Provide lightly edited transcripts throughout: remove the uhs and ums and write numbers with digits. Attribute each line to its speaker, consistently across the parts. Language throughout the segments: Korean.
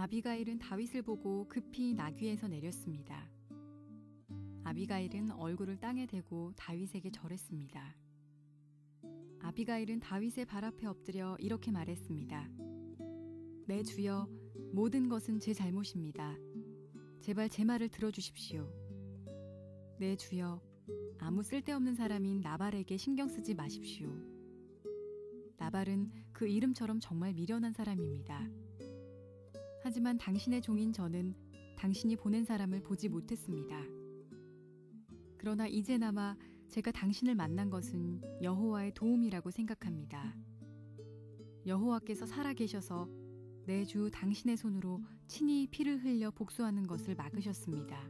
Speaker 1: 아비가일은 다윗을 보고 급히 나귀에서 내렸습니다. 아비가일은 얼굴을 땅에 대고 다윗에게 절했습니다. 아비가일은 다윗의 발 앞에 엎드려 이렇게 말했습니다. 내 주여, 모든 것은 제 잘못입니다. 제발 제 말을 들어주십시오. 내 주여, 아무 쓸데없는 사람인 나발에게 신경 쓰지 마십시오. 나발은 그 이름처럼 정말 미련한 사람입니다. 하지만 당신의 종인 저는 당신이 보낸 사람을 보지 못했습니다. 그러나 이제나마 제가 당신을 만난 것은 여호와의 도움이라고 생각합니다. 여호와께서 살아계셔서 내 주 당신의 손으로 친히 피를 흘려 복수하는 것을 막으셨습니다.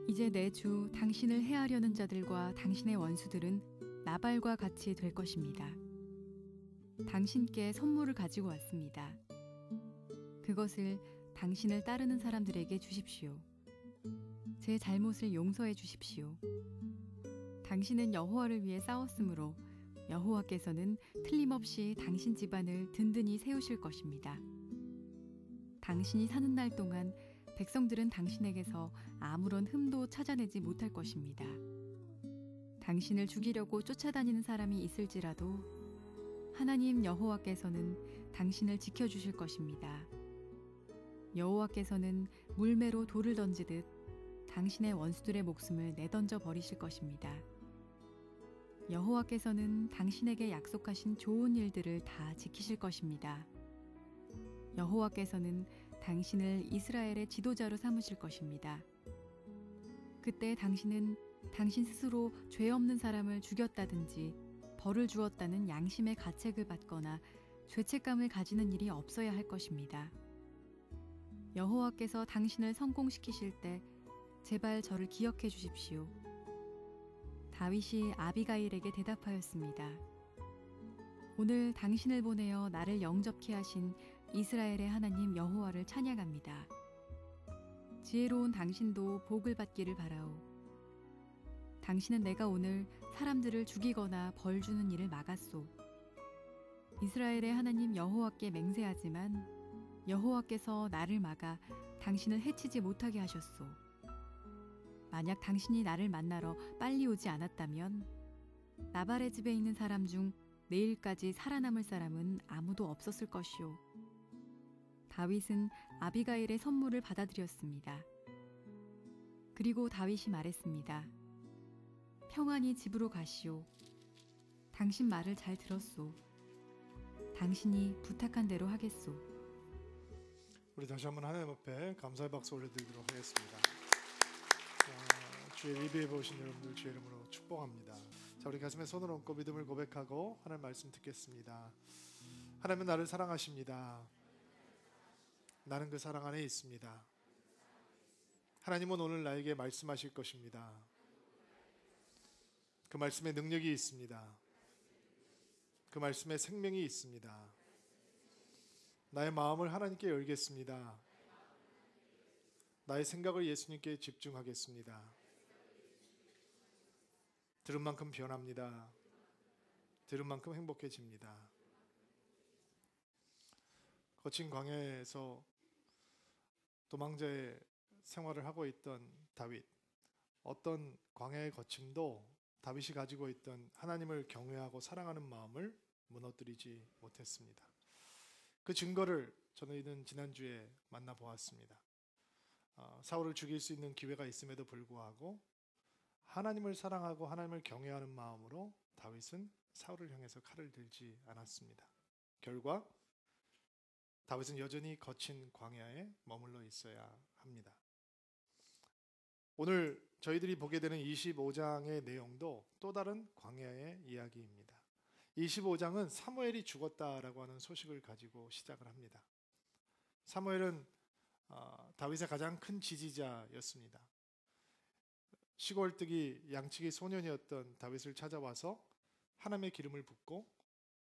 Speaker 1: 이제 내 주 당신을 해하려는 자들과 당신의 원수들은 나발과 같이 될 것입니다. 당신께 선물을 가지고 왔습니다. 그것을 당신을 따르는 사람들에게 주십시오. 제 잘못을 용서해 주십시오. 당신은 여호와를 위해 싸웠으므로 여호와께서는 틀림없이 당신 집안을 든든히 세우실 것입니다. 당신이 사는 날 동안 백성들은 당신에게서 아무런 흠도 찾아내지 못할 것입니다. 당신을 죽이려고 쫓아다니는 사람이 있을지라도 하나님 여호와께서는 당신을 지켜주실 것입니다. 여호와께서는 물매로 돌을 던지듯 당신의 원수들의 목숨을 내던져 버리실 것입니다. 여호와께서는 당신에게 약속하신 좋은 일들을 다 지키실 것입니다. 여호와께서는 당신을 이스라엘의 지도자로 삼으실 것입니다. 그때 당신은 당신 스스로 죄 없는 사람을 죽였다든지 벌을 주었다는 양심의 가책을 받거나 죄책감을 가지는 일이 없어야 할 것입니다. 여호와께서 당신을 성공시키실 때 제발 저를 기억해 주십시오. 다윗이 아비가일에게 대답하였습니다. 오늘 당신을 보내어 나를 영접케 하신 이스라엘의 하나님 여호와를 찬양합니다. 지혜로운 당신도 복을 받기를 바라오. 당신은 내가 오늘 사람들을 죽이거나 벌 주는 일을 막았소. 이스라엘의 하나님 여호와께 맹세하지만 여호와께서 나를 막아 당신을 해치지 못하게 하셨소. 만약 당신이 나를 만나러 빨리 오지 않았다면 나발의 집에 있는 사람 중 내일까지 살아남을 사람은 아무도 없었을 것이오. 다윗은 아비가일의 선물을 받아들였습니다. 그리고 다윗이 말했습니다. 평안히 집으로 가시오. 당신 말을 잘 들었소. 당신이 부탁한 대로 하겠소.
Speaker 2: 우리 다시 한번 하나님 앞에 감사의 박수 올려드리도록 하겠습니다. 주의 예배에 오신 여러분들 주의 이름으로 축복합니다. 자, 우리 가슴에 손을 얹고 믿음을 고백하고 하나님 말씀 듣겠습니다. 하나님은 나를 사랑하십니다. 나는 그 사랑 안에 있습니다. 하나님은 오늘 나에게 말씀하실 것입니다. 그 말씀에 능력이 있습니다. 그 말씀에 생명이 있습니다. 나의 마음을 하나님께 열겠습니다. 나의 생각을 예수님께 집중하겠습니다. 들은 만큼 변합니다. 들은 만큼 행복해집니다. 거친 광야에서 도망자의 생활을 하고 있던 다윗, 어떤 광야의 거침도 다윗이 가지고 있던 하나님을 경외하고 사랑하는 마음을 무너뜨리지 못했습니다. 그 증거를 저희는 지난주에 만나보았습니다. 사울을 죽일 수 있는 기회가 있음에도 불구하고 하나님을 사랑하고 하나님을 경외하는 마음으로 다윗은 사울을 향해서 칼을 들지 않았습니다. 결과 다윗은 여전히 거친 광야에 머물러 있어야 합니다. 오늘 저희들이 보게 되는 25장의 내용도 또 다른 광야의 이야기입니다. 25장은 사무엘이 죽었다라고 하는 소식을 가지고 시작을 합니다. 사무엘은 다윗의 가장 큰 지지자였습니다. 시골뜨기 양치기 소년이었던 다윗을 찾아와서 하나님의 기름을 붓고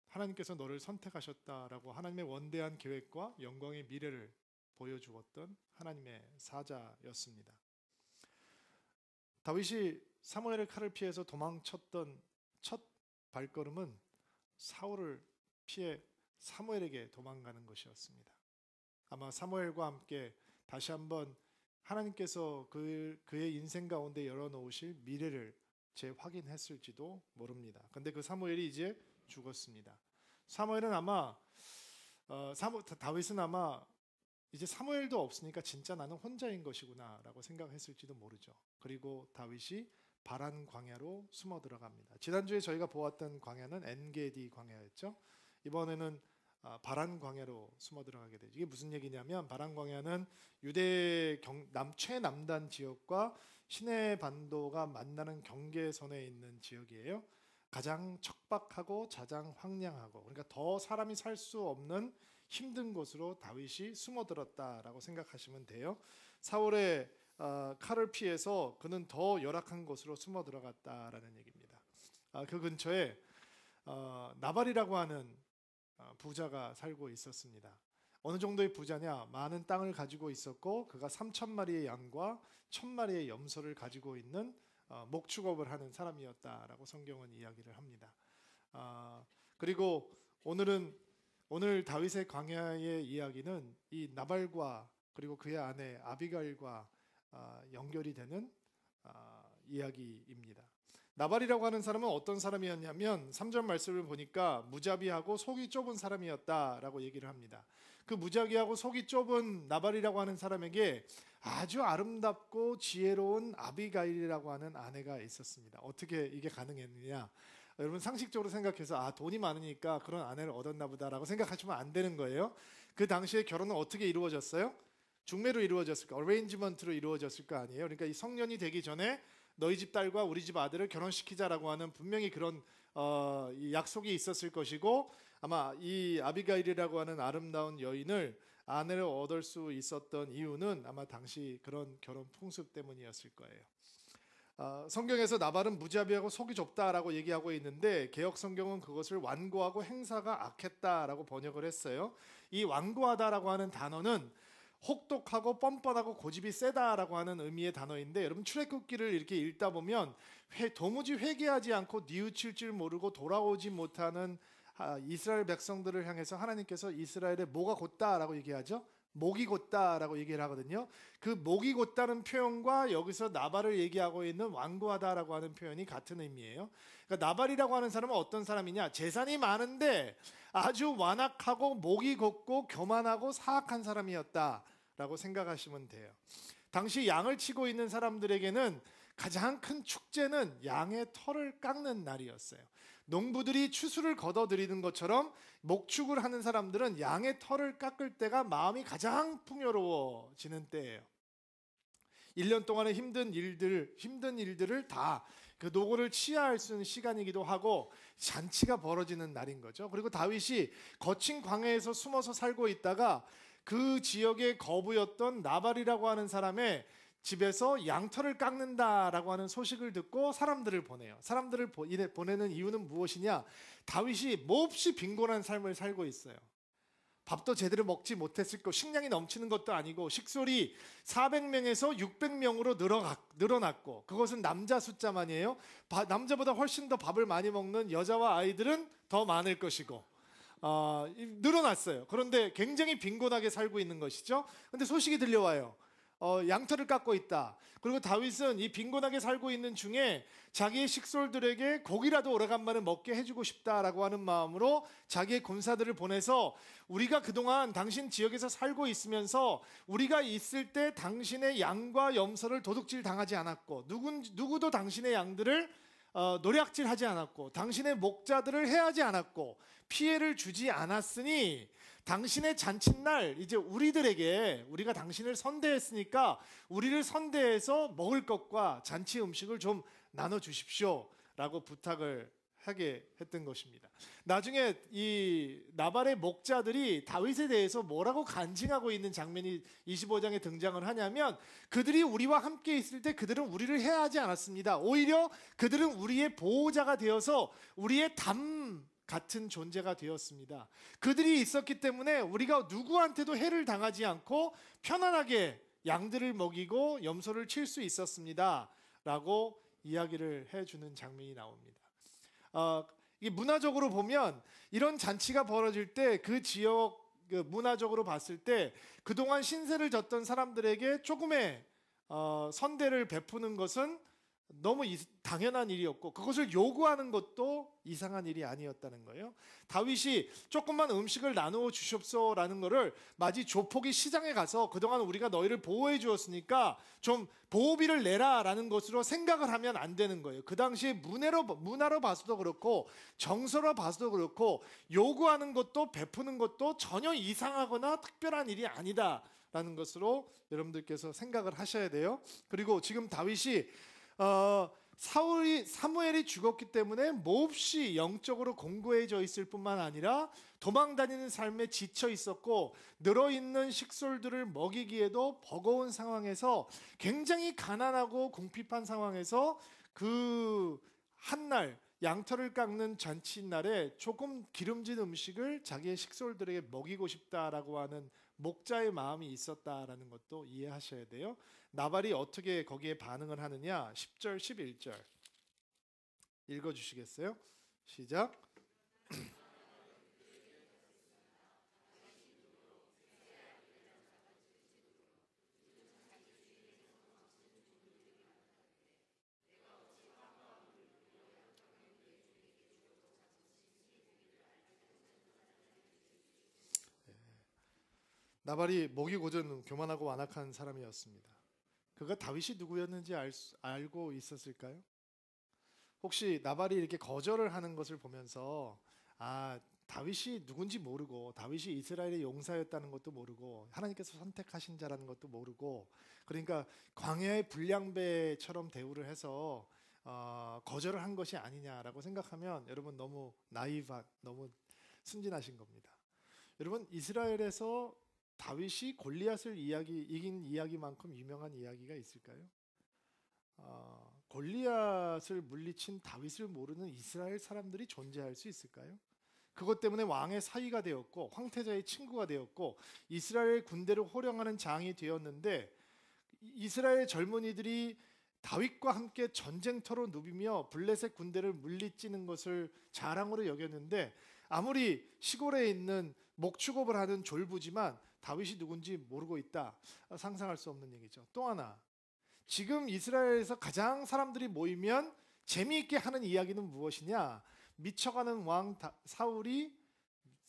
Speaker 2: 하나님께서 너를 선택하셨다라고 하나님의 원대한 계획과 영광의 미래를 보여주었던 하나님의 사자였습니다. 다윗이 사무엘의 칼을 피해서 도망쳤던 첫 발걸음은 사울을 피해 사무엘에게 도망가는 것이었습니다. 아마 사무엘과 함께 다시 한번 하나님께서 그의 인생 가운데 열어놓으실 미래를 재확인했을지도 모릅니다. 근데 그 사무엘이 이제 죽었습니다. 사무엘은 아마 다윗은 아마 이제 사무엘도 없으니까 진짜 나는 혼자인 것이구나라고 생각했을지도 모르죠. 그리고 다윗이 바란 광야로 숨어 들어갑니다. 지난주에 저희가 보았던 광야는 엔게디 광야였죠. 이번에는 바란 광야로 숨어 들어가게 되죠. 이게 무슨 얘기냐면 바란 광야는 유대 최남단 지역과 시내 반도가 만나는 경계선에 있는 지역이에요. 가장 척박하고 가장 황량하고, 그러니까 더 사람이 살 수 없는 힘든 곳으로 다윗이 숨어들었다라고 생각하시면 돼요. 사울의 칼을 피해서 그는 더 열악한 곳으로 숨어 들어갔다라는 얘기입니다. 그 근처에 나발이라고 하는 부자가 살고 있었습니다. 어느 정도의 부자냐? 많은 땅을 가지고 있었고 그가 3,000마리의 양과 1,000마리의 염소를 가지고 있는 목축업을 하는 사람이었다라고 성경은 이야기를 합니다. 그리고 오늘 다윗의 광야의 이야기는 이 나발과 그리고 그의 아내 아비가일과 연결이 되는 이야기입니다. 나발이라고 하는 사람은 어떤 사람이었냐면 3절 말씀을 보니까 무자비하고 속이 좁은 사람이었다라고 얘기를 합니다. 그 무자비하고 속이 좁은 나발이라고 하는 사람에게 아주 아름답고 지혜로운 아비가일이라고 하는 아내가 있었습니다. 어떻게 이게 가능했느냐? 여러분 상식적으로 생각해서 돈이 많으니까 그런 아내를 얻었나 보다라고 생각하시면 안 되는 거예요. 그 당시에 결혼은 어떻게 이루어졌어요? 중매로 이루어졌을까? 어레인지먼트로 이루어졌을 거 아니에요. 그러니까 이 성년이 되기 전에 너희 집 딸과 우리 집 아들을 결혼시키자라고 하는 분명히 그런 이 약속이 있었을 것이고, 아마 이 아비가일이라고 하는 아름다운 여인을 아내를 얻을 수 있었던 이유는 아마 당시 그런 결혼 풍습 때문이었을 거예요. 성경에서 나발은 무자비하고 속이 좁다라고 얘기하고 있는데 개역 성경은 그것을 완고하고 행사가 악했다라고 번역을 했어요. 이 완고하다라고 하는 단어는 혹독하고 뻔뻔하고 고집이 세다라고 하는 의미의 단어인데, 여러분 출애굽기를 이렇게 읽다 보면 도무지 회개하지 않고 뉘우칠 줄 모르고 돌아오지 못하는 이스라엘 백성들을 향해서 하나님께서 이스라엘의 목가 곧다라고 얘기하죠. 목이 곧다라고 얘기를 하거든요. 그 목이 곧다는 표현과 여기서 나발을 얘기하고 있는 완고하다라고 하는 표현이 같은 의미예요. 그러니까 나발이라고 하는 사람은 어떤 사람이냐? 재산이 많은데 아주 완악하고 목이 곧고 교만하고 사악한 사람이었다라고 생각하시면 돼요. 당시 양을 치고 있는 사람들에게는 가장 큰 축제는 양의 털을 깎는 날이었어요. 농부들이 추수를 거둬들이는 것처럼 목축을 하는 사람들은 양의 털을 깎을 때가 마음이 가장 풍요로워지는 때예요. 1년 동안의 힘든 일들을 다 그 노고를 치하할 수 있는 시간이기도 하고 잔치가 벌어지는 날인 거죠. 그리고 다윗이 거친 광야에서 숨어서 살고 있다가 그 지역의 거부였던 나발이라고 하는 사람의 집에서 양털을 깎는다라고 하는 소식을 듣고 사람들을 보내요. 사람들을 보내는 이유는 무엇이냐? 다윗이 몹시 빈곤한 삶을 살고 있어요. 밥도 제대로 먹지 못했을 거, 식량이 넘치는 것도 아니고 식솔이 400명에서 600명으로 늘어났고, 그것은 남자 숫자만이에요. 남자보다 훨씬 더 밥을 많이 먹는 여자와 아이들은 더 많을 것이고 늘어났어요. 그런데 굉장히 빈곤하게 살고 있는 것이죠. 그런데 소식이 들려와요. 양털을 깎고 있다. 그리고 다윗은 이 빈곤하게 살고 있는 중에 자기의 식솔들에게 고기라도 오래간만에 먹게 해주고 싶다라고 하는 마음으로 자기의 군사들을 보내서 우리가 그동안 당신 지역에서 살고 있으면서 우리가 있을 때 당신의 양과 염소를 도둑질 당하지 않았고 누구도 당신의 양들을 노략질하지 않았고 당신의 목자들을 해하지 않았고 피해를 주지 않았으니 당신의 잔칫날 이제 우리가 당신을 선대했으니까 우리를 선대해서 먹을 것과 잔치 음식을 좀 나눠주십시오 라고 부탁을 하게 했던 것입니다. 나중에 이 나발의 목자들이 다윗에 대해서 뭐라고 간증하고 있는 장면이 25장에 등장을 하냐면, 그들이 우리와 함께 있을 때 그들은 우리를 해하지 않았습니다. 오히려 그들은 우리의 보호자가 되어서 우리의 담 같은 존재가 되었습니다. 그들이 있었기 때문에 우리가 누구한테도 해를 당하지 않고 편안하게 양들을 먹이고 염소를 칠 수 있었습니다 라고 이야기를 해주는 장면이 나옵니다. 이게 문화적으로 보면 이런 잔치가 벌어질 때 그 지역 그 문화적으로 봤을 때 그동안 신세를 졌던 사람들에게 조금의 선대를 베푸는 것은 너무 당연한 일이었고 그것을 요구하는 것도 이상한 일이 아니었다는 거예요. 다윗이 조금만 음식을 나누어 주십소라는 것을 마치 조폭이 시장에 가서 그동안 우리가 너희를 보호해 주었으니까 좀 보호비를 내라라는 것으로 생각을 하면 안 되는 거예요. 그 당시에 문화로 봐서도 그렇고 정서로 봐서도 그렇고 요구하는 것도 베푸는 것도 전혀 이상하거나 특별한 일이 아니다라는 것으로 여러분들께서 생각을 하셔야 돼요. 그리고 지금 다윗이 사무엘이 죽었기 때문에 몹시 영적으로 공고해져 있을 뿐만 아니라 도망다니는 삶에 지쳐 있었고 늘어있는 식솔들을 먹이기에도 버거운 상황에서 굉장히 가난하고 궁핍한 상황에서 그 한날 양털을 깎는 잔치날에 조금 기름진 음식을 자기의 식솔들에게 먹이고 싶다라고 하는 목자의 마음이 있었다라는 것도 이해하셔야 돼요. 나발이 어떻게 거기에 반응을 하느냐? 10절 11절 읽어주시겠어요? 시작. 나발이 목이 고전 교만하고 완악한 사람이었습니다. 그가 다윗이 누구였는지 알고 있었을까요? 혹시 나발이 이렇게 거절을 하는 것을 보면서 다윗이 누군지 모르고 다윗이 이스라엘의 용사였다는 것도 모르고 하나님께서 선택하신 자라는 것도 모르고 그러니까 광야의 불량배처럼 대우를 해서 거절을 한 것이 아니냐라고 생각하면 여러분 너무 너무 순진하신 겁니다. 여러분 이스라엘에서 다윗이 골리앗을 이긴 이야기만큼 유명한 이야기가 있을까요? 골리앗을 물리친 다윗을 모르는 이스라엘 사람들이 존재할 수 있을까요? 그것 때문에 왕의 사위가 되었고 황태자의 친구가 되었고 이스라엘 군대를 호령하는 장이 되었는데 이스라엘 젊은이들이 다윗과 함께 전쟁터로 누비며 블레셋 군대를 물리치는 것을 자랑으로 여겼는데 아무리 시골에 있는 목축업을 하는 졸부지만 다윗이 누군지 모르고 있다. 상상할 수 없는 얘기죠. 또 하나, 지금 이스라엘에서 가장 사람들이 모이면 재미있게 하는 이야기는 무엇이냐? 미쳐가는 왕 사울이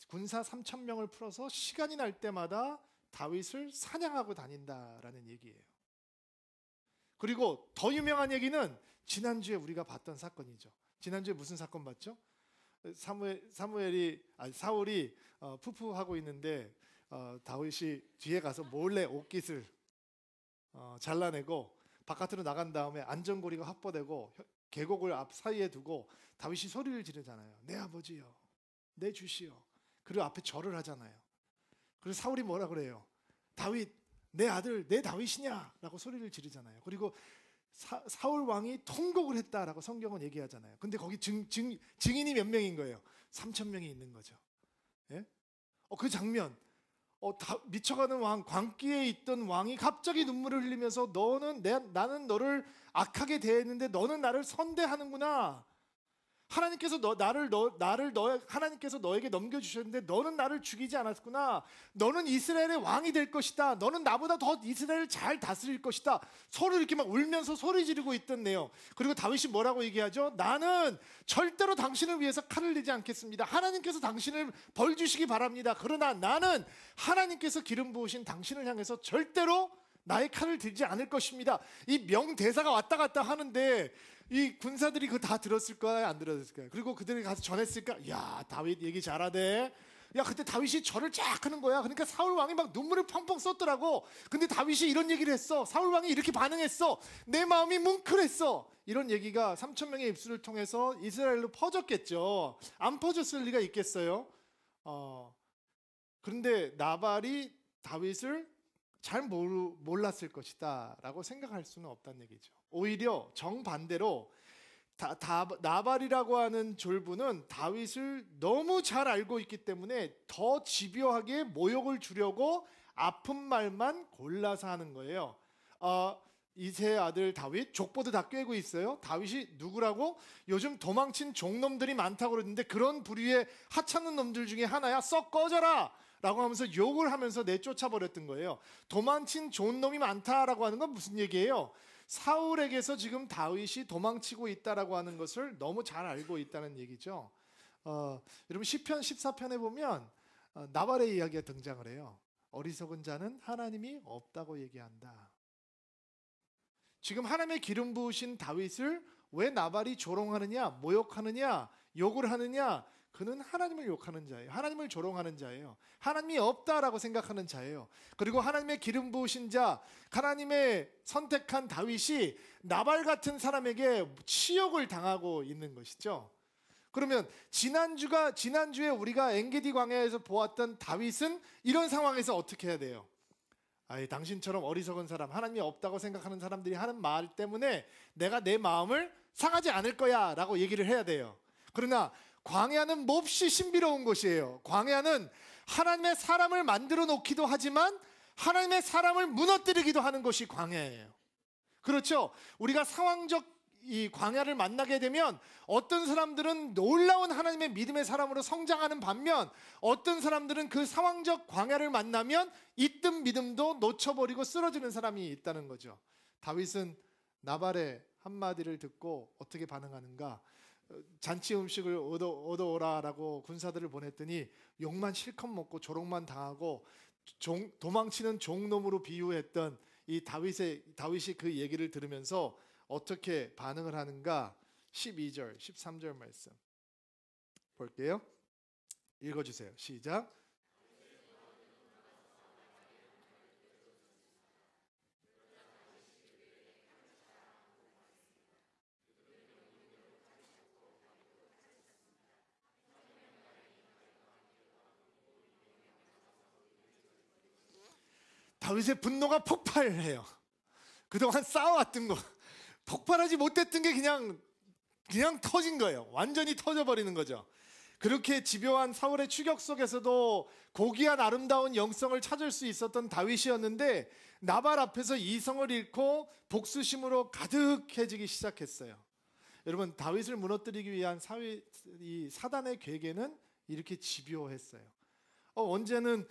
Speaker 2: 군사 3,000명을 풀어서 시간이 날 때마다 다윗을 사냥하고 다닌다라는 얘기예요. 그리고 더 유명한 얘기는 지난주에 우리가 봤던 사건이죠. 지난주에 무슨 사건 봤죠? 사울이 푸푸하고 있는데 다윗이 뒤에 가서 몰래 옷깃을 잘라내고 바깥으로 나간 다음에 안전고리가 확보되고 계곡을 앞 사이에 두고 다윗이 소리를 지르잖아요. 내 아버지여, 내 주시여. 그리고 앞에 절을 하잖아요. 그래서 사울이 뭐라 그래요? 다윗, 내 아들, 내 다윗이냐? 라고 소리를 지르잖아요. 그리고 사울 왕이 통곡을 했다라고 성경은 얘기하잖아요. 근데 거기 증인이 몇 명인 거예요? 3,000명이 있는 거죠. 예? 그 장면, 미쳐가는 왕, 광기에 있던 왕이 갑자기 눈물을 흘리면서 나는 너를 악하게 대했는데 너는 나를 선대하는구나. 하나님께서 하나님께서 너에게 넘겨주셨는데 너는 나를 죽이지 않았구나. 너는 이스라엘의 왕이 될 것이다. 너는 나보다 더 이스라엘을 잘 다스릴 것이다. 서로 이렇게 막 울면서 소리 지르고 있던 내용. 그리고 다윗이 뭐라고 얘기하죠? 나는 절대로 당신을 위해서 칼을 내지 않겠습니다. 하나님께서 당신을 벌 주시기 바랍니다. 그러나 나는 하나님께서 기름 부으신 당신을 향해서 절대로 나의 칼을 들지 않을 것입니다. 이 명대사가 왔다 갔다 하는데 이 군사들이 그거 다 들었을까요? 안 들었을까요? 그리고 그들이 가서 전했을까? 야, 다윗 얘기 잘하대. 야, 그때 다윗이 절을 쫙 하는 거야. 그러니까 사울 왕이 막 눈물을 펑펑 쏟더라고. 근데 다윗이 이런 얘기를 했어. 사울 왕이 이렇게 반응했어. 내 마음이 뭉클했어. 이런 얘기가 3,000명의 입술을 통해서 이스라엘로 퍼졌겠죠. 안 퍼졌을 리가 있겠어요? 그런데 나발이 다윗을 잘 몰랐을 것이다 라고 생각할 수는 없다는 얘기죠. 오히려 정반대로 나발이라고 하는 졸부는 다윗을 너무 잘 알고 있기 때문에 더 집요하게 모욕을 주려고 아픈 말만 골라서 하는 거예요. 이새의 아들 다윗, 족보도 다 꿰고 있어요. 다윗이 누구라고? 요즘 도망친 종놈들이 많다고 그러는데 그런 부류의 하찮은 놈들 중에 하나야. 썩 꺼져라 라고 하면서 욕을 하면서 내쫓아 버렸던 거예요. 도망친 좋은 놈이 많다라고 하는 건 무슨 얘기예요? 사울에게서 지금 다윗이 도망치고 있다라고 하는 것을 너무 잘 알고 있다는 얘기죠. 여러분 시편 14편에 보면 나발의 이야기가 등장을 해요. 어리석은 자는 하나님이 없다고 얘기한다. 지금 하나님의 기름 부으신 다윗을 왜 나발이 조롱하느냐, 모욕하느냐, 욕을 하느냐? 그는 하나님을 욕하는 자예요. 하나님을 조롱하는 자예요. 하나님이 없다라고 생각하는 자예요. 그리고 하나님의 기름 부으신 자, 하나님의 선택한 다윗이 나발 같은 사람에게 치욕을 당하고 있는 것이죠. 그러면 지난주에 우리가 엔게디 광야에서 보았던 다윗은 이런 상황에서 어떻게 해야 돼요? 당신처럼 어리석은 사람, 하나님이 없다고 생각하는 사람들이 하는 말 때문에 내가 내 마음을 상하지 않을 거야 라고 얘기를 해야 돼요. 그러나 광야는 몹시 신비로운 곳이에요. 광야는 하나님의 사람을 만들어 놓기도 하지만 하나님의 사람을 무너뜨리기도 하는 곳이 광야예요. 그렇죠? 우리가 상황적 이 광야를 만나게 되면 어떤 사람들은 놀라운 하나님의 믿음의 사람으로 성장하는 반면 어떤 사람들은 그 상황적 광야를 만나면 있던 믿음도 놓쳐버리고 쓰러지는 사람이 있다는 거죠. 다윗은 나발의 한마디를 듣고 어떻게 반응하는가? 잔치 음식을 얻어오라라고 군사들을 보냈더니 욕만 실컷 먹고 조롱만 당하고 도망치는 종놈으로 비유했던 이 다윗이 그 얘기를 들으면서 어떻게 반응을 하는가? 12절, 13절 말씀 볼게요. 읽어주세요. 시작. 다윗의 분노가 폭발해요. 그동안 쌓아왔던 거 폭발하지 못했던 게 그냥 터진 거예요. 완전히 터져버리는 거죠. 그렇게 집요한 사울의 추격 속에서도 고귀한 아름다운 영성을 찾을 수 있었던 다윗이었는데 나발 앞에서 이성을 잃고 복수심으로 가득해지기 시작했어요. 여러분, 다윗을 무너뜨리기 위한 이 사단의 계계는 이렇게 집요했어요. 언제는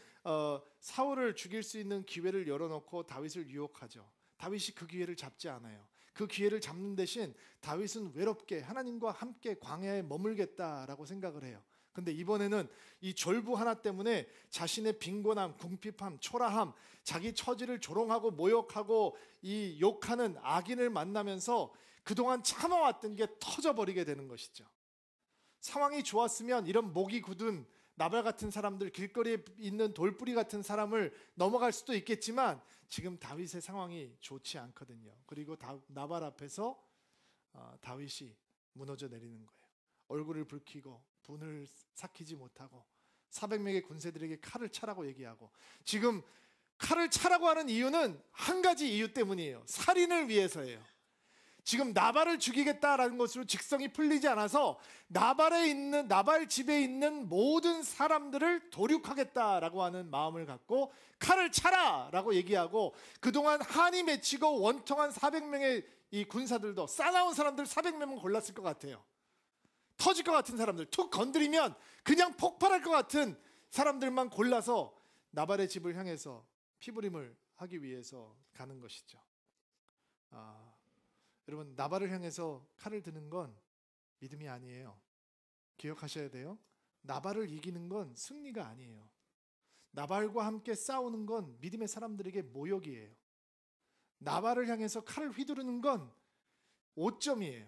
Speaker 2: 사울을 죽일 수 있는 기회를 열어놓고 다윗을 유혹하죠. 다윗이 그 기회를 잡지 않아요. 그 기회를 잡는 대신 다윗은 외롭게 하나님과 함께 광야에 머물겠다라고 생각을 해요. 근데 이번에는 이 졸부 하나 때문에 자신의 빈곤함, 궁핍함, 초라함, 자기 처지를 조롱하고 모욕하고 이 욕하는 악인을 만나면서 그동안 참아왔던 게 터져버리게 되는 것이죠. 상황이 좋았으면 이런 목이 굳은 나발 같은 사람들, 길거리에 있는 돌뿌리 같은 사람을 넘어갈 수도 있겠지만 지금 다윗의 상황이 좋지 않거든요. 그리고 나발 앞에서 다윗이 무너져 내리는 거예요. 얼굴을 붉히고 분을 삭히지 못하고 400명의 군사들에게 칼을 차라고 얘기하고, 지금 칼을 차라고 하는 이유는 한 가지 이유 때문이에요. 살인을 위해서예요. 지금 나발을 죽이겠다라는 것으로 직성이 풀리지 않아서 나발 집에 있는 모든 사람들을 도륙하겠다라고 하는 마음을 갖고 칼을 차라라고 얘기하고, 그동안 한이 맺히고 원통한 400명의 이 군사들도 싸나운 사람들 400명은 골랐을 것 같아요. 터질 것 같은 사람들, 툭 건드리면 그냥 폭발할 것 같은 사람들만 골라서 나발의 집을 향해서 피부림을 하기 위해서 가는 것이죠. 여러분, 나발을 향해서 칼을 드는 건 믿음이 아니에요. 기억하셔야 돼요. 나발을 이기는 건 승리가 아니에요. 나발과 함께 싸우는 건 믿음의 사람들에게 모욕이에요. 나발을 향해서 칼을 휘두르는 건 오점이에요.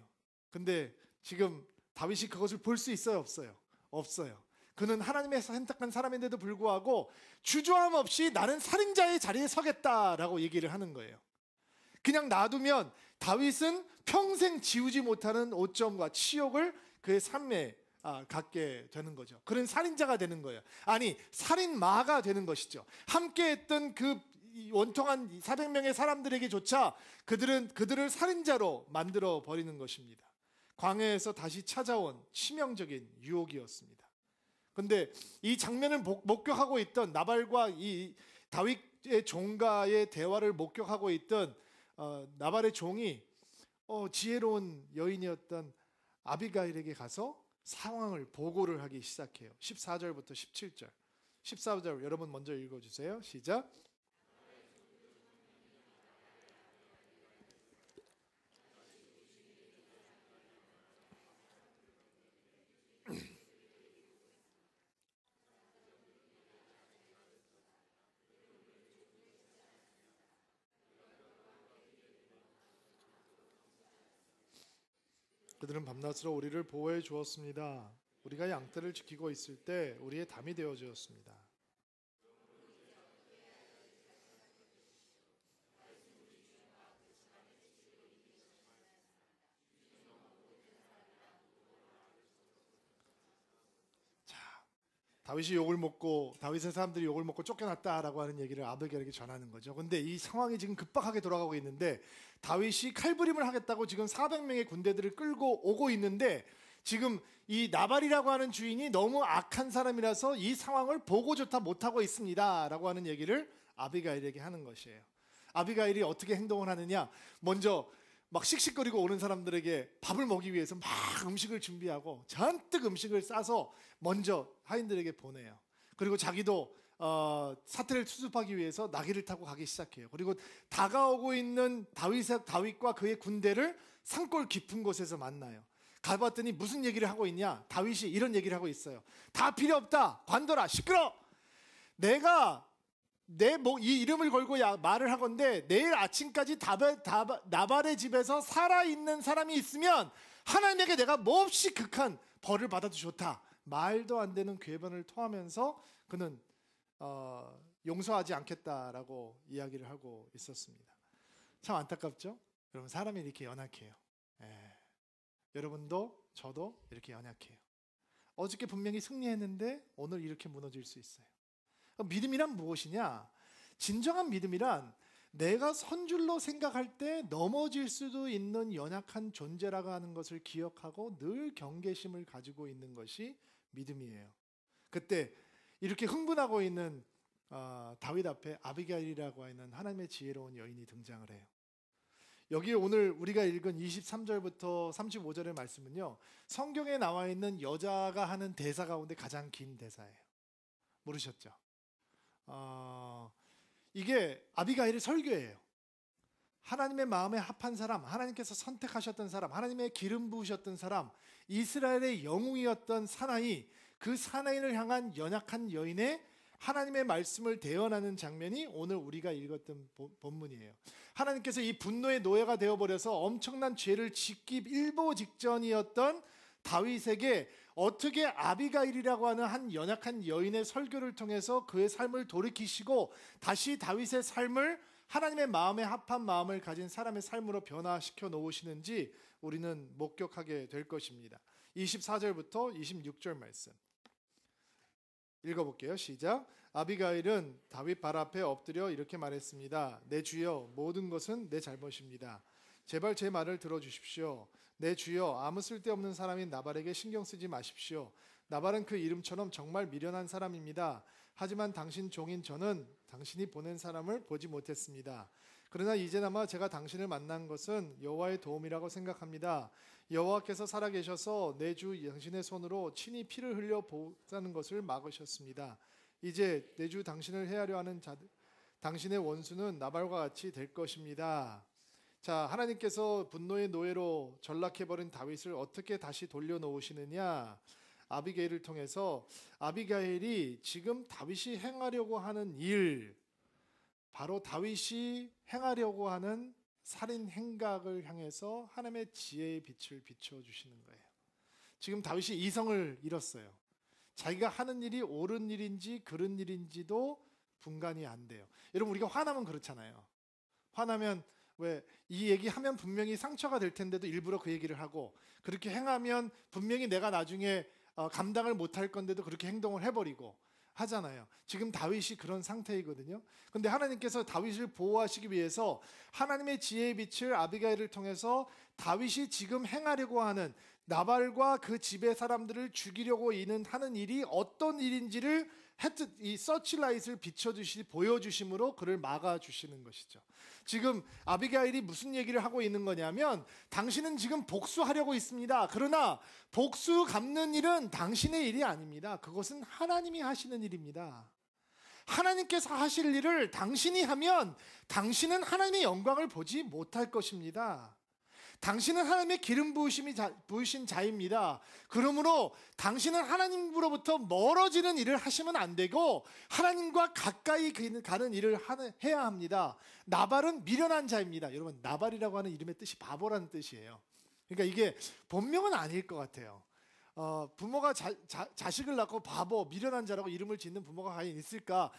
Speaker 2: 근데 지금 다윗이 그것을 볼 수 있어요, 없어요? 없어요. 그는 하나님의 선택한 사람인데도 불구하고 주저함 없이 나는 살인자의 자리에 서겠다라고 얘기를 하는 거예요. 그냥 놔두면 다윗은 평생 지우지 못하는 오점과 치욕을 그의 삶에 갖게 되는 거죠. 그런 살인자가 되는 거예요. 아니, 살인마가 되는 것이죠. 함께했던 그 원통한 400명의 사람들에게조차 그들을 살인자로 만들어 버리는 것입니다. 광야에서 다시 찾아온 치명적인 유혹이었습니다. 그런데 이 장면을 목격하고 있던 나발과 이 다윗의 종과의 대화를 목격하고 있던 나발의 종이 지혜로운 여인이었던 아비가일에게 가서 상황을 보고를 하기 시작해요. 14절부터 17절 14절 여러분 먼저 읽어주세요. 시작. 그들은 밤낮으로 우리를 보호해 주었습니다. 우리가 양떼를 지키고 있을 때 우리의 담이 되어 주었습니다. 다윗이 욕을 먹고 다윗의 사람들이 욕을 먹고 쫓겨났다라고 하는 얘기를 아비가일에게 전하는 거죠. 근데 이 상황이 지금 급박하게 돌아가고 있는데 다윗이 칼부림을 하겠다고 지금 400명의 군대들을 끌고 오고 있는데 지금 이 나발이라고 하는 주인이 너무 악한 사람이라서 이 상황을 보고조차 못하고 있습니다라고 하는 얘기를 아비가일에게 하는 것이에요. 아비가일이 어떻게 행동을 하느냐, 먼저 막 씩씩거리고 오는 사람들에게 밥을 먹기 위해서 막 음식을 준비하고 잔뜩 음식을 싸서 먼저 하인들에게 보내요. 그리고 자기도 사태를 수습하기 위해서 나귀를 타고 가기 시작해요. 그리고 다가오고 있는 다윗과 그의 군대를 산골 깊은 곳에서 만나요. 가봤더니 무슨 얘기를 하고 있냐, 다윗이 이런 얘기를 하고 있어요. 다 필요 없다, 관둬라, 시끄러. 내가 이 이름을 걸고 말을 하건대 내일 아침까지 나발의 집에서 살아있는 사람이 있으면 하나님에게 내가 몹시 극한 벌을 받아도 좋다. 말도 안 되는 궤변을 토하면서 그는 용서하지 않겠다라고 이야기를 하고 있었습니다. 참 안타깝죠? 여러분, 사람이 이렇게 연약해요. 여러분도 저도 이렇게 연약해요. 어저께 분명히 승리했는데 오늘 이렇게 무너질 수 있어요. 믿음이란 무엇이냐? 진정한 믿음이란 내가 선줄로 생각할 때 넘어질 수도 있는 연약한 존재라고 하는 것을 기억하고 늘 경계심을 가지고 있는 것이 믿음이에요. 그때 이렇게 흥분하고 있는 다윗 앞에 아비가일이라고 하는 하나님의 지혜로운 여인이 등장을 해요. 여기 오늘 우리가 읽은 23절부터 35절의 말씀은요, 성경에 나와 있는 여자가 하는 대사 가운데 가장 긴 대사예요. 모르셨죠? 이게 아비가일의 설교예요. 하나님의 마음에 합한 사람, 하나님께서 선택하셨던 사람, 하나님의 기름 부으셨던 사람, 이스라엘의 영웅이었던 사나이, 그 사나이를 향한 연약한 여인의 하나님의 말씀을 대언하는 장면이 오늘 우리가 읽었던 본문이에요. 하나님께서 이 분노의 노예가 되어버려서 엄청난 죄를 짓기 일보 직전이었던 다윗에게 어떻게 아비가일이라고 하는 한 연약한 여인의 설교를 통해서 그의 삶을 돌이키시고 다시 다윗의 삶을 하나님의 마음에 합한 마음을 가진 사람의 삶으로 변화시켜 놓으시는지 우리는 목격하게 될 것입니다. 24절부터 26절 말씀 읽어볼게요. 시작. 아비가일은 다윗 발 앞에 엎드려 이렇게 말했습니다. 내 주여, 모든 것은 내 잘못입니다. 제발 제 말을 들어주십시오. 내 주여, 아무 쓸데없는 사람인 나발에게 신경 쓰지 마십시오. 나발은 그 이름처럼 정말 미련한 사람입니다. 하지만 당신 종인 저는 당신이 보낸 사람을 보지 못했습니다. 그러나 이제나마 제가 당신을 만난 것은 여호와의 도움이라고 생각합니다. 여호와께서 살아계셔서 내 주 당신의 손으로 친히 피를 흘려 보자는 것을 막으셨습니다. 이제 내 주 당신을 해하려 하는 자들, 당신의 원수는 나발과 같이 될 것입니다. 자, 하나님께서 분노의 노예로 전락해버린 다윗을 어떻게 다시 돌려놓으시느냐? 아비가일을 통해서 아비가일이 지금 다윗이 행하려고 하는 일, 바로 다윗이 행하려고 하는 살인 행각을 향해서 하나님의 지혜의 빛을 비춰주시는 거예요. 지금 다윗이 이성을 잃었어요. 자기가 하는 일이 옳은 일인지 그른 일인지도 분간이 안 돼요. 여러분, 우리가 화나면 그렇잖아요. 화나면 왜 이 얘기하면 분명히 상처가 될 텐데도 일부러 그 얘기를 하고, 그렇게 행하면 분명히 내가 나중에 감당을 못할 건데도 그렇게 행동을 해버리고 하잖아요. 지금 다윗이 그런 상태이거든요. 근데 하나님께서 다윗을 보호하시기 위해서 하나님의 지혜의 빛을 아비가일을 통해서 다윗이 지금 행하려고 하는 나발과 그 집의 사람들을 죽이려고 하는 일이 어떤 일인지를 이 서치라이트를 비춰주시 보여주심으로 그를 막아주시는 것이죠. 지금 아비가일이 무슨 얘기를 하고 있는 거냐면 당신은 지금 복수하려고 있습니다. 그러나 복수 갚는 일은 당신의 일이 아닙니다. 그것은 하나님이 하시는 일입니다. 하나님께서 하실 일을 당신이 하면 당신은 하나님의 영광을 보지 못할 것입니다. 당신은 하나님의 기름 부으신 자입니다. 그러므로 당신은 하나님으로부터 멀어지는 일을 하시면 안 되고 하나님과 가까이 가는 일을 해야 합니다. 나발은 미련한 자입니다. 여러분, 나발이라고 하는 이름의 뜻이 바보라는 뜻이에요. 그러니까 이게 본명은 아닐 것 같아요. 부모가 자식을 낳고 바보, 미련한 자라고 이름을 짓는 부모가 과연 있을까?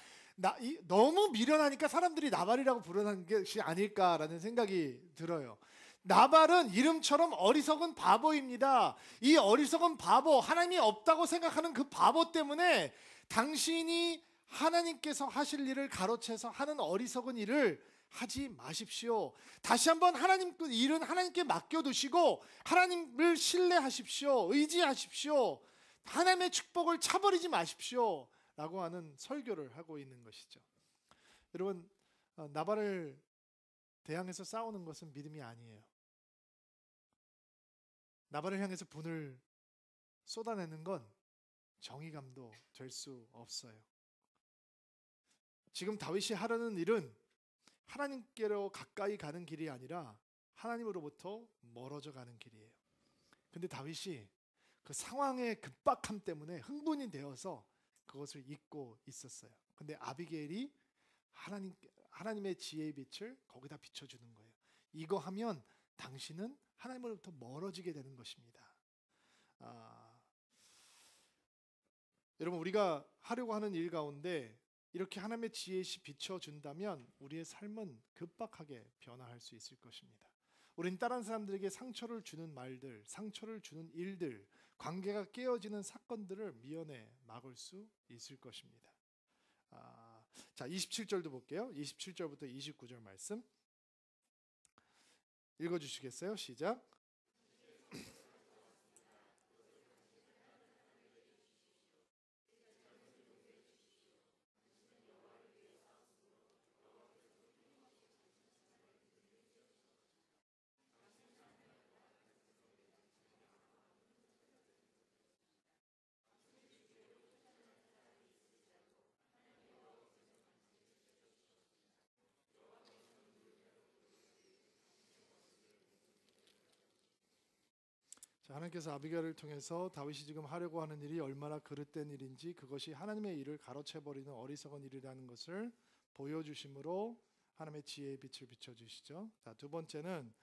Speaker 2: 너무 미련하니까 사람들이 나발이라고 부르는 것이 아닐까라는 생각이 들어요. 나발은 이름처럼 어리석은 바보입니다. 이 어리석은 바보, 하나님이 없다고 생각하는 그 바보 때문에 당신이 하나님께서 하실 일을 가로채서 하는 어리석은 일을 하지 마십시오. 다시 한번 하나님 그 일은 하나님께 맡겨두시고 하나님을 신뢰하십시오. 의지하십시오. 하나님의 축복을 차버리지 마십시오. 라고 하는 설교를 하고 있는 것이죠. 여러분, 나발을 대항해서 싸우는 것은 믿음이 아니에요. 나발을 향해서 분을 쏟아내는 건 정의감도 될 수 없어요. 지금 다윗이 하려는 일은 하나님께로 가까이 가는 길이 아니라 하나님으로부터 멀어져 가는 길이에요. 근데 다윗이 그 상황의 급박함 때문에 흥분이 되어서 그것을 잊고 있었어요. 근데 아비게일이 하나님의 지혜의 빛을 거기다 비춰주는 거예요. 이거 하면 당신은 하나님으로부터 멀어지게 되는 것입니다. 여러분, 우리가 하려고 하는 일 가운데 이렇게 하나님의 지혜의 비춰준다면 우리의 삶은 급박하게 변화할 수 있을 것입니다. 우린 다른 사람들에게 상처를 주는 말들, 상처를 주는 일들, 관계가 깨어지는 사건들을 미연에 막을 수 있을 것입니다. 자, 27절도 볼게요. 27절부터 29절 말씀 읽어주시겠어요? 시작. 자, 하나님께서 아비가일을 통해서 다윗이 지금 하려고 하는 일이 얼마나 그릇된 일인지, 그것이 하나님의 일을 가로채버리는 어리석은 일이라는 것을 보여주심으로 하나님의 지혜의 빛을 비춰주시죠. 자, 두 번째는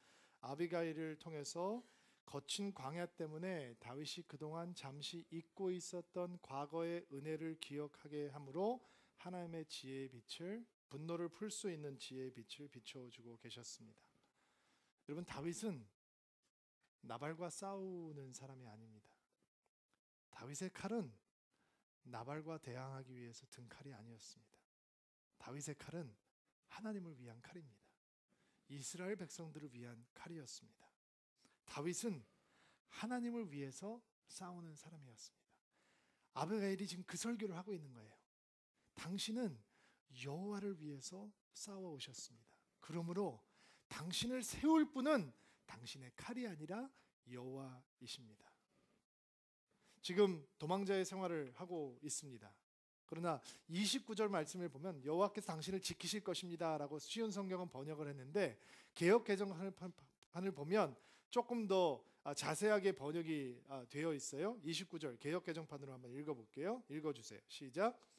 Speaker 2: 아비가일을 통해서 거친 광야 때문에 다윗이 그동안 잠시 잊고 있었던 과거의 은혜를 기억하게 함으로 하나님의 지혜의 빛을, 분노를 풀 수 있는 지혜의 빛을 비춰주고 계셨습니다. 여러분, 다윗은 나발과 싸우는 사람이 아닙니다. 다윗의 칼은 나발과 대항하기 위해서 든 칼이 아니었습니다. 다윗의 칼은 하나님을 위한 칼입니다. 이스라엘 백성들을 위한 칼이었습니다. 다윗은 하나님을 위해서 싸우는 사람이었습니다. 아비가일이 지금 그 설교를 하고 있는 거예요. 당신은 여호와를 위해서 싸워오셨습니다. 그러므로 당신을 세울 분은 당신의 칼이 아니라 여호와이십니다. 지금 도망자의 생활을 하고 있습니다. 그러나 29절 말씀을 보면 여호와께서 당신을 지키실 것입니다 라고 쉬운 성경은 번역을 했는데, 개역 개정판을 보면 조금 더 자세하게 번역이 되어 있어요. 29절 개역 개정판으로 한번 읽어볼게요. 읽어주세요. 시작.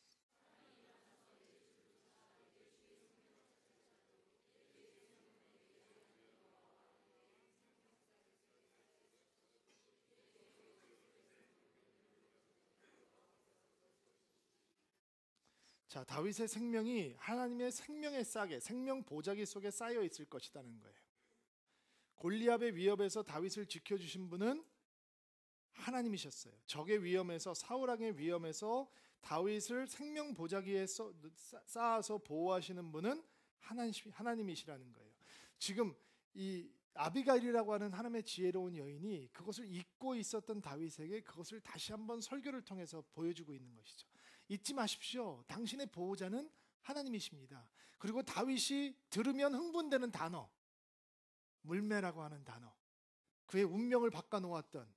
Speaker 2: 자, 다윗의 생명이 하나님의 생명의 싹에, 생명 보자기 속에 쌓여 있을 것이라는 거예요. 골리앗의 위협에서 다윗을 지켜주신 분은 하나님이셨어요. 적의 위험에서, 사울 왕의 위험에서 다윗을 생명 보자기에 쌓아서 보호하시는 분은 하나님이시라는 거예요. 지금 이 아비가일이라고 하는 하나님의 지혜로운 여인이 그것을 잊고 있었던 다윗에게 그것을 다시 한번 설교를 통해서 보여주고 있는 것이죠. 잊지 마십시오. 당신의 보호자는 하나님이십니다. 그리고 다윗이 들으면 흥분되는 단어, 물매라고 하는 단어, 그의 운명을 바꿔놓았던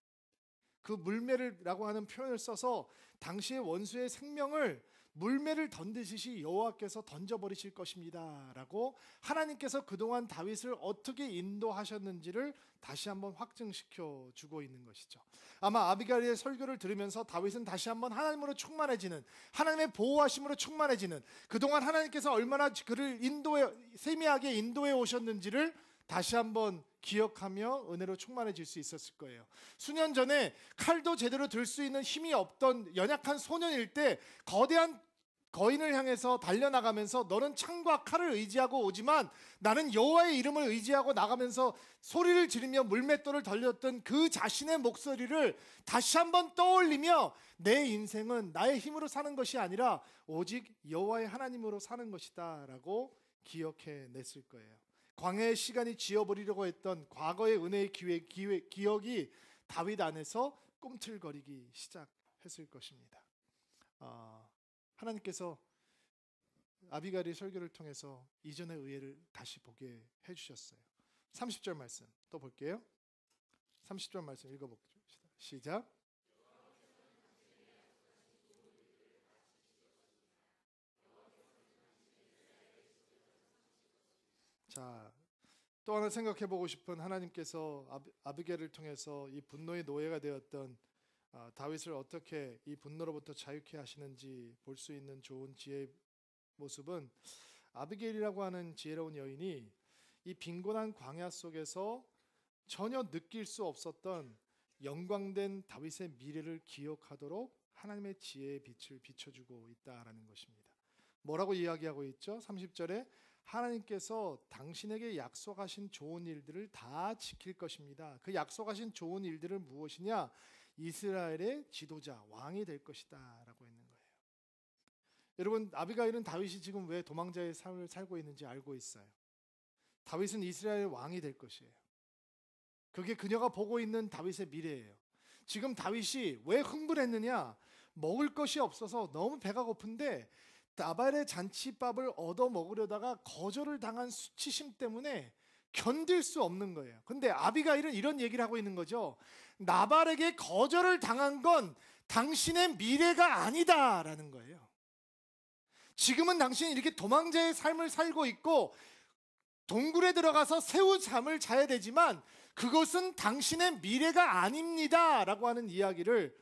Speaker 2: 그 물매라고 하는 표현을 써서 당시의 원수의 생명을 물매를 던지듯이 여호와께서 던져버리실 것입니다 라고 하나님께서 그동안 다윗을 어떻게 인도하셨는지를 다시 한번 확증시켜 주고 있는 것이죠. 아마 아비가일의 설교를 들으면서 다윗은 다시 한번 하나님으로 충만해지는, 하나님의 보호하심으로 충만해지는, 그동안 하나님께서 얼마나 그를 세미하게 인도해 오셨는지를 다시 한번 기억하며 은혜로 충만해질 수 있었을 거예요. 수년 전에 칼도 제대로 들 수 있는 힘이 없던 연약한 소년일 때 거대한 거인을 향해서 달려나가면서 너는 창과 칼을 의지하고 오지만 나는 여호와의 이름을 의지하고 나가면서 소리를 지르며 물맷돌을 던졌던 그 자신의 목소리를 다시 한번 떠올리며 내 인생은 나의 힘으로 사는 것이 아니라 오직 여호와의 하나님으로 사는 것이다 라고 기억해 냈을 거예요. 광야의 시간이 지워버리려고 했던 과거의 은혜의 기억이 다윗 안에서 꿈틀거리기 시작했을 것입니다. 하나님께서 아비가일의 설교를 통해서 이전의 의회를 다시 보게 해주셨어요. 30절 말씀 또 볼게요. 30절 말씀 읽어봅시다. 시작. 자, 또 하나 생각해 보고 싶은, 하나님께서 아비게일을 통해서 이 분노의 노예가 되었던 다윗을 어떻게 이 분노로부터 자유케 하시는지 볼 수 있는 좋은 지혜의 모습은, 아비게일이라고 하는 지혜로운 여인이 이 빈곤한 광야 속에서 전혀 느낄 수 없었던 영광된 다윗의 미래를 기억하도록 하나님의 지혜의 빛을 비춰주고 있다라는 것입니다. 뭐라고 이야기하고 있죠? 30절에 하나님께서 당신에게 약속하신 좋은 일들을 다 지킬 것입니다. 그 약속하신 좋은 일들은 무엇이냐? 이스라엘의 지도자, 왕이 될 것이다 라고 있는 거예요. 여러분, 아비가일은 다윗이 지금 왜 도망자의 삶을 살고 있는지 알고 있어요. 다윗은 이스라엘의 왕이 될 것이에요. 그게 그녀가 보고 있는 다윗의 미래예요. 지금 다윗이 왜 흥분했느냐? 먹을 것이 없어서 너무 배가 고픈데 나발의 잔치밥을 얻어 먹으려다가 거절을 당한 수치심 때문에 견딜 수 없는 거예요. 근데 아비가일은 이런 얘기를 하고 있는 거죠. 나발에게 거절을 당한 건 당신의 미래가 아니다라는 거예요. 지금은 당신이 이렇게 도망자의 삶을 살고 있고 동굴에 들어가서 새우잠을 자야 되지만 그것은 당신의 미래가 아닙니다 라고 하는 이야기를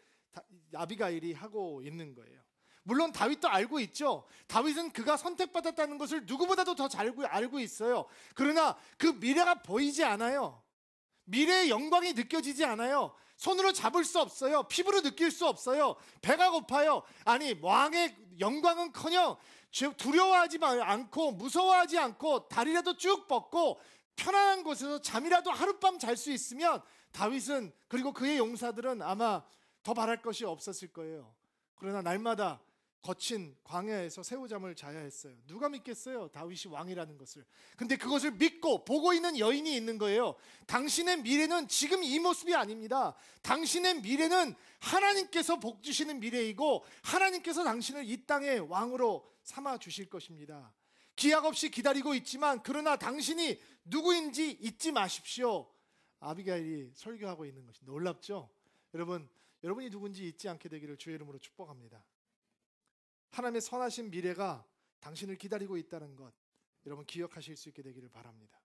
Speaker 2: 아비가일이 하고 있는 거예요. 물론 다윗도 알고 있죠. 다윗은 그가 선택받았다는 것을 누구보다도 더 잘 알고 있어요. 그러나 그 미래가 보이지 않아요. 미래의 영광이 느껴지지 않아요. 손으로 잡을 수 없어요. 피부로 느낄 수 없어요. 배가 고파요. 아니, 왕의 영광은커녕 두려워하지 않고 무서워하지 않고 다리라도 쭉 뻗고 편안한 곳에서 잠이라도 하룻밤 잘 수 있으면 다윗은, 그리고 그의 용사들은 아마 더 바랄 것이 없었을 거예요. 그러나 날마다 거친 광야에서 새우잠을 자야 했어요. 누가 믿겠어요? 다윗이 왕이라는 것을. 근데 그것을 믿고 보고 있는 여인이 있는 거예요. 당신의 미래는 지금 이 모습이 아닙니다. 당신의 미래는 하나님께서 복 주시는 미래이고 하나님께서 당신을 이 땅의 왕으로 삼아 주실 것입니다. 기약 없이 기다리고 있지만 그러나 당신이 누구인지 잊지 마십시오. 아비가일이 설교하고 있는 것이 놀랍죠? 여러분이 누군지 잊지 않게 되기를 주의 이름으로 축복합니다. 하나님의 선하신 미래가 당신을 기다리고 있다는 것, 여러분 기억하실 수 있게 되기를 바랍니다.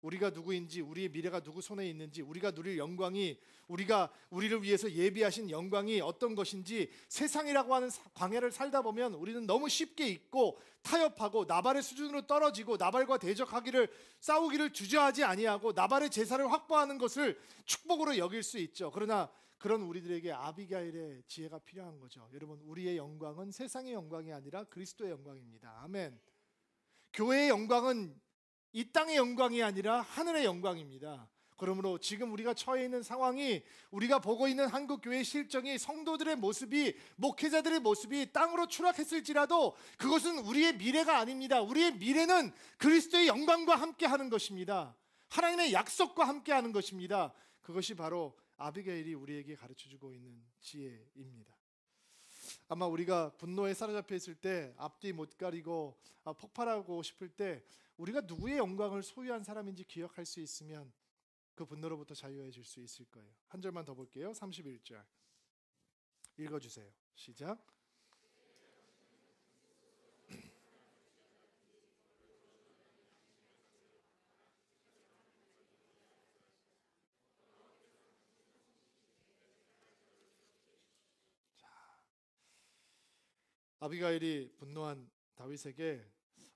Speaker 2: 우리가 누구인지, 우리의 미래가 누구 손에 있는지, 우리가 누릴 영광이, 우리를 위해서 예비하신 영광이 어떤 것인지, 세상이라고 하는 광야를 살다 보면 우리는 너무 쉽게 잊고 타협하고 나발의 수준으로 떨어지고 나발과 싸우기를 주저하지 아니하고 나발의 제사를 확보하는 것을 축복으로 여길 수 있죠. 그러나 그런 우리들에게 아비가일의 지혜가 필요한 거죠. 여러분, 우리의 영광은 세상의 영광이 아니라 그리스도의 영광입니다. 아멘. 교회의 영광은 이 땅의 영광이 아니라 하늘의 영광입니다. 그러므로 지금 우리가 처해 있는 상황이, 우리가 보고 있는 한국교회의 실정이, 성도들의 모습이, 목회자들의 모습이 땅으로 추락했을지라도 그것은 우리의 미래가 아닙니다. 우리의 미래는 그리스도의 영광과 함께하는 것입니다. 하나님의 약속과 함께하는 것입니다. 그것이 바로 아비게일이 우리에게 가르쳐주고 있는 지혜입니다. 아마 우리가 분노에 사로잡혀 있을 때 앞뒤 못 가리고 폭발하고 싶을 때 우리가 누구의 영광을 소유한 사람인지 기억할 수 있으면 그 분노로부터 자유해질 수 있을 거예요. 한 절만 더 볼게요. 31절 읽어주세요. 시작. 아비가일이 분노한 다윗에게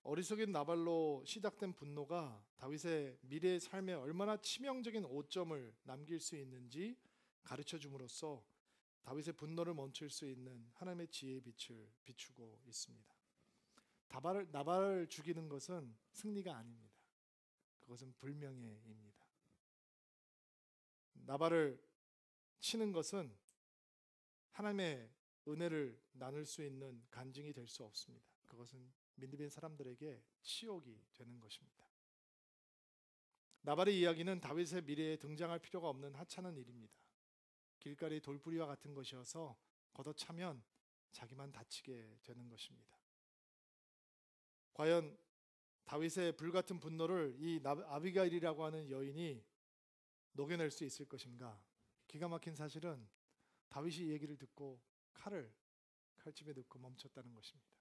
Speaker 2: 어리석인 나발로 시작된 분노가 다윗의 미래의 삶에 얼마나 치명적인 오점을 남길 수 있는지 가르쳐 줌으로써 다윗의 분노를 멈출 수 있는 하나님의 지혜의 빛을 비추고 있습니다. 나발을 죽이는 것은 승리가 아닙니다. 그것은 불명예입니다. 나발을 치는 것은 하나님의 은혜를 나눌 수 있는 간증이 될 수 없습니다. 그것은 믿는 사람들에게 치욕이 되는 것입니다. 나발의 이야기는 다윗의 미래에 등장할 필요가 없는 하찮은 일입니다. 길가리 돌뿌리와 같은 것이어서 걷어차면 자기만 다치게 되는 것입니다. 과연 다윗의 불같은 분노를 이 아비가일이라고 하는 여인이 녹여낼 수 있을 것인가? 기가 막힌 사실은 다윗이 이 얘기를 듣고 칼집에 넣고 멈췄다는 것입니다.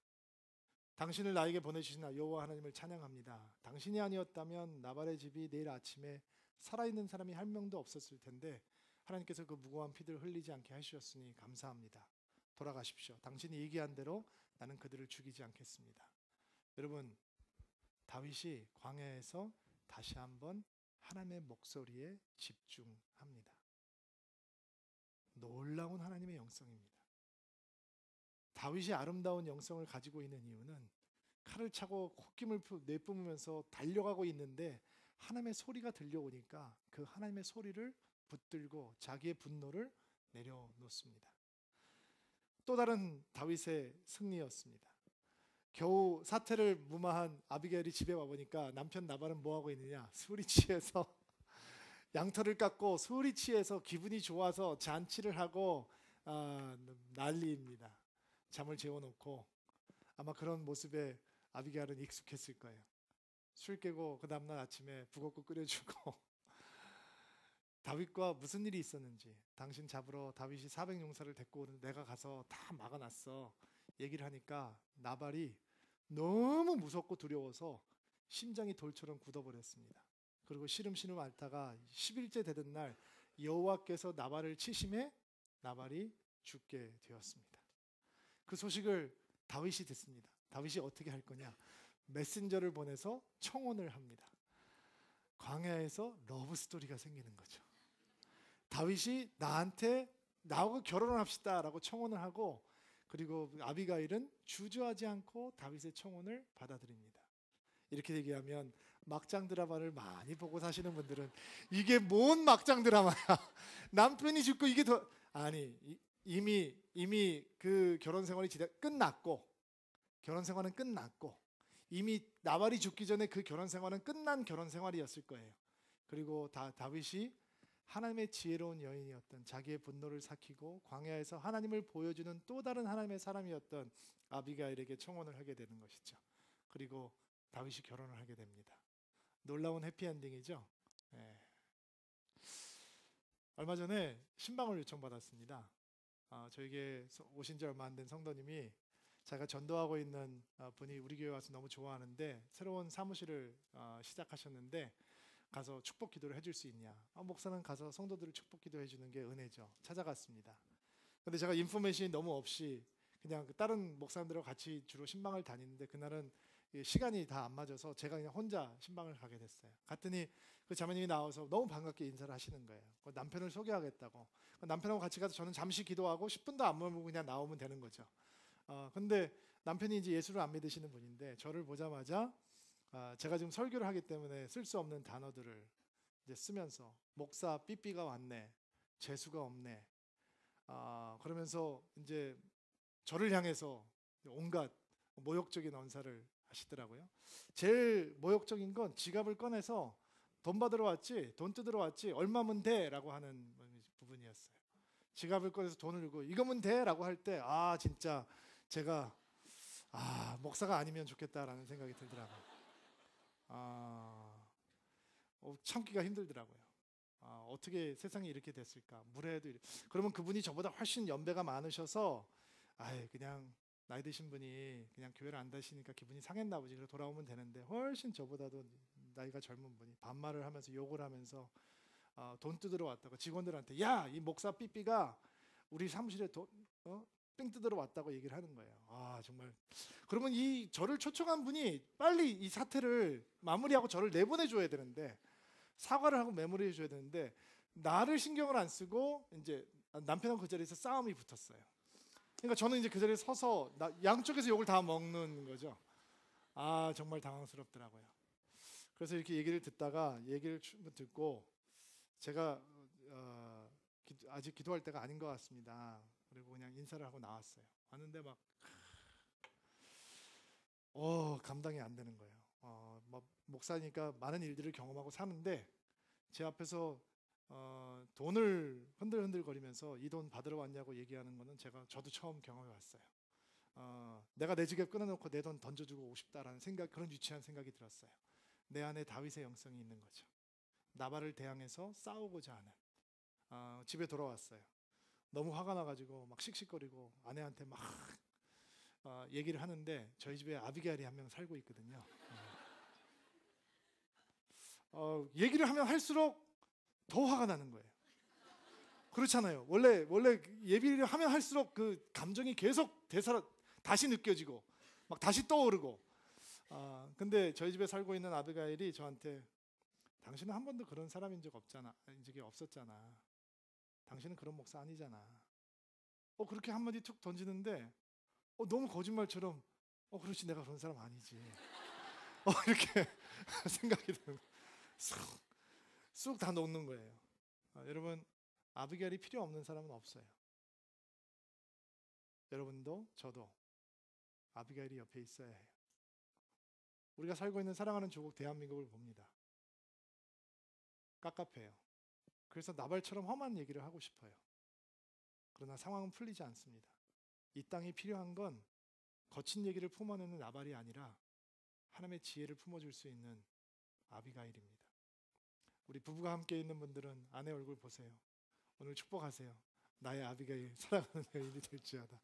Speaker 2: 당신을 나에게 보내주신 여호와 하나님을 찬양합니다. 당신이 아니었다면 나발의 집이 내일 아침에 살아있는 사람이 한 명도 없었을 텐데 하나님께서 그 무고한 피를 흘리지 않게 하셨으니 감사합니다. 돌아가십시오. 당신이 얘기한 대로 나는 그들을 죽이지 않겠습니다. 여러분, 다윗이 광야에서 다시 한번 하나님의 목소리에 집중합니다. 놀라운 하나님의 영성입니다. 다윗이 아름다운 영성을 가지고 있는 이유는 칼을 차고 콧김을 내뿜으면서 달려가고 있는데 하나님의 소리가 들려오니까 그 하나님의 소리를 붙들고 자기의 분노를 내려놓습니다. 또 다른 다윗의 승리였습니다. 겨우 사태를 무마한 아비게일이 집에 와보니까 남편 나발은 뭐하고 있느냐? 술이 취해서 양털을 깎고 술이 취해서 기분이 좋아서 잔치를 하고 난리입니다. 잠을 재워놓고 아마 그런 모습에 아비게일은 익숙했을 거예요. 술 깨고 그 다음날 아침에 북엇국 끓여주고 다윗과 무슨 일이 있었는지 당신 잡으러 다윗이 400용사를 데리고 오는데 내가 가서 다 막아놨어 얘기를 하니까 나발이 너무 무섭고 두려워서 심장이 돌처럼 굳어버렸습니다. 그리고 시름시름 앓다가 10일째 되던 날 여호와께서 나발을 치심에 나발이 죽게 되었습니다. 그 소식을 다윗이 듣습니다. 다윗이 어떻게 할 거냐? 메신저를 보내서 청혼을 합니다. 광야에서 러브 스토리가 생기는 거죠. 다윗이 나하고 결혼을 합시다라고 청혼을 하고 그리고 아비가일은 주저하지 않고 다윗의 청혼을 받아들입니다. 이렇게 얘기하면 막장 드라마를 많이 보고 사시는 분들은 이게 뭔 막장 드라마야? 남편이 죽고 이게 더 아니 이미 그 결혼 생활이 끝났고 결혼 생활은 끝났고 이미 나발이 죽기 전에 그 결혼 생활은 끝난 결혼 생활이었을 거예요. 그리고 다윗이 하나님의 지혜로운 여인이었던 자기의 분노를 삭히고 광야에서 하나님을 보여주는 또 다른 하나님의 사람이었던 아비가일에게 청혼을 하게 되는 것이죠. 그리고 다윗이 결혼을 하게 됩니다. 놀라운 해피엔딩이죠. 네. 얼마 전에 신방을 요청받았습니다. 저에게 오신 지 얼마 안 된 성도님이 제가 전도하고 있는 분이 우리 교회 와서 너무 좋아하는데 새로운 사무실을 시작하셨는데 가서 축복 기도를 해줄 수 있냐? 목사는 가서 성도들을 축복 기도해 주는 게 은혜죠. 찾아갔습니다. 근데 제가 인포메이션이 너무 없이 그냥 다른 목사님들하고 같이 주로 신방을 다니는데 그날은 시간이 다 안 맞아서 제가 그냥 혼자 신방을 가게 됐어요. 갔더니 그 자매님이 나와서 너무 반갑게 인사를 하시는 거예요. 남편을 소개하겠다고. 남편하고 같이 가서 저는 잠시 기도하고 10분도 안 머물고 그냥 나오면 되는 거죠. 근데 남편이 이제 예수를 안 믿으시는 분인데 저를 보자마자 제가 지금 설교를 하기 때문에 쓸 수 없는 단어들을 이제 쓰면서 목사 삐삐가 왔네, 재수가 없네, 그러면서 이제 저를 향해서 온갖 모욕적인 언사를 하시더라고요. 제일 모욕적인 건 지갑을 꺼내서 돈 받으러 왔지, 돈 뜯으러 왔지, 얼마면 돼라고 하는 부분이었어요. 지갑을 꺼내서 돈을 들고 이거면 돼라고 할 때 진짜 제가 목사가 아니면 좋겠다라는 생각이 들더라고요. 참기가 힘들더라고요. 어떻게 세상이 이렇게 됐을까? 무례해도 그러면 그분이 저보다 훨씬 연배가 많으셔서 그냥 나이 드신 분이 그냥 교회를 안 다니시니까 기분이 상했나 보지. 그래서 돌아오면 되는데 훨씬 저보다도 나이가 젊은 분이 반말을 하면서 욕을 하면서 돈 뜯으러 왔다고 직원들한테 야, 이 목사 삐삐가 우리 사무실에 삥 뜯으러 왔다고 얘기를 하는 거예요. 정말. 그러면 이 저를 초청한 분이 빨리 이 사태를 마무리하고 저를 내보내 줘야 되는데 사과를 하고 메모리해 줘야 되는데 나를 신경을 안 쓰고 이제 남편하고 그 자리에서 싸움이 붙었어요. 그러니까 저는 이제 그 자리에 서서 양쪽에서 욕을 다 먹는 거죠. 정말 당황스럽더라고요. 그래서 이렇게 얘기를 듣고 제가 아직 기도할 때가 아닌 것 같습니다. 그리고 그냥 인사를 하고 나왔어요. 왔는데 막 감당이 안 되는 거예요. 목사니까 많은 일들을 경험하고 사는데 제 앞에서 돈을 흔들흔들 거리면서 이 돈 받으러 왔냐고 얘기하는 거는 저도 처음 경험해 봤어요. 내가 내 지갑 끊어놓고 내 돈 던져주고 오고 싶다라는 그런 유치한 생각이 들었어요. 내 안에 다윗의 영성이 있는 거죠. 나발을 대항해서 싸우고자 하는. 집에 돌아왔어요. 너무 화가 나가지고 막 씩씩거리고 아내한테 막 얘기를 하는데 저희 집에 아비게일이 한 명 살고 있거든요. 얘기를 하면 할수록 더 화가 나는 거예요. 그렇잖아요. 원래 얘기를 하면 할수록 그 감정이 계속 다시 느껴지고 막 다시 떠오르고. 근데 저희 집에 살고 있는 아비게일이 저한테 당신은 한 번도 그런 사람인 적이 없었잖아. 당신은 그런 목사 아니잖아. 그렇게 한마디 툭 던지는데 너무 거짓말처럼 그렇지 내가 그런 사람 아니지. 이렇게 생각이 드는 거예요. 쑥 다 녹는 거예요. 여러분, 아비게일이 필요 없는 사람은 없어요. 여러분도 저도 아비게일이 옆에 있어야 해요. 우리가 살고 있는 사랑하는 조국 대한민국을 봅니다. 깝깝해요. 그래서 나발처럼 험한 얘기를 하고 싶어요. 그러나 상황은 풀리지 않습니다. 이 땅이 필요한 건 거친 얘기를 품어내는 나발이 아니라 하나님의 지혜를 품어줄 수 있는 아비가일입니다. 우리 부부가 함께 있는 분들은 아내 얼굴 보세요. 오늘 축복하세요. 나의 아비가일, 사랑하는 여인이 될지어다.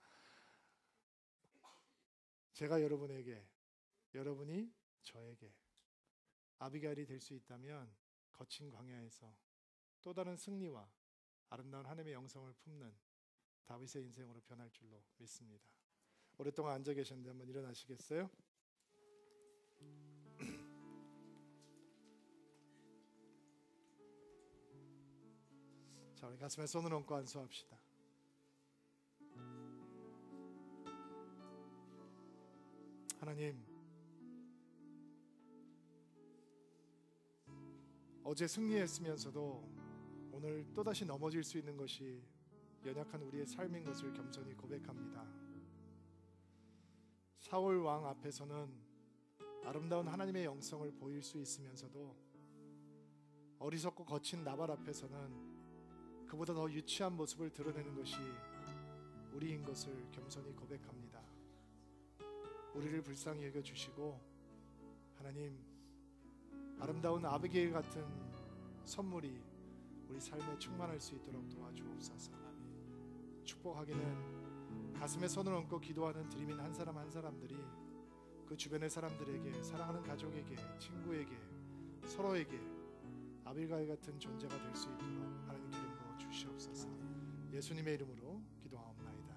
Speaker 2: 제가 여러분에게, 여러분이 저에게 아비가일이 될 수 있다면 거친 광야에서 또 다른 승리와 아름다운 하나님의 영성을 품는 다윗의 인생으로 변할 줄로 믿습니다. 오랫동안 앉아 계셨는데 한번 일어나시겠어요? 자, 우리 가슴에 손을 얹고 안수합시다. 하나님, 어제 승리했으면서도 오늘 또다시 넘어질 수 있는 것이 연약한 우리의 삶인 것을 겸손히 고백합니다. 사울 왕 앞에서는 아름다운 하나님의 영성을 보일 수 있으면서도 어리석고 거친 나발 앞에서는 그보다 더 유치한 모습을 드러내는 것이 우리인 것을 겸손히 고백합니다. 우리를 불쌍히 여겨주시고 하나님, 아름다운 아비게일 같은 선물이 우리 삶에 충만할 수 있도록 도와주옵소서. 축복하기는 가슴에 손을 얹고 기도하는 드림인 한 사람 한 사람들이 그 주변의 사람들에게, 사랑하는 가족에게, 친구에게, 서로에게 아비게일 같은 존재가 될 수 있도록 하나님 기름 부어 주시옵소서. 예수님의 이름으로 기도하옵나이다.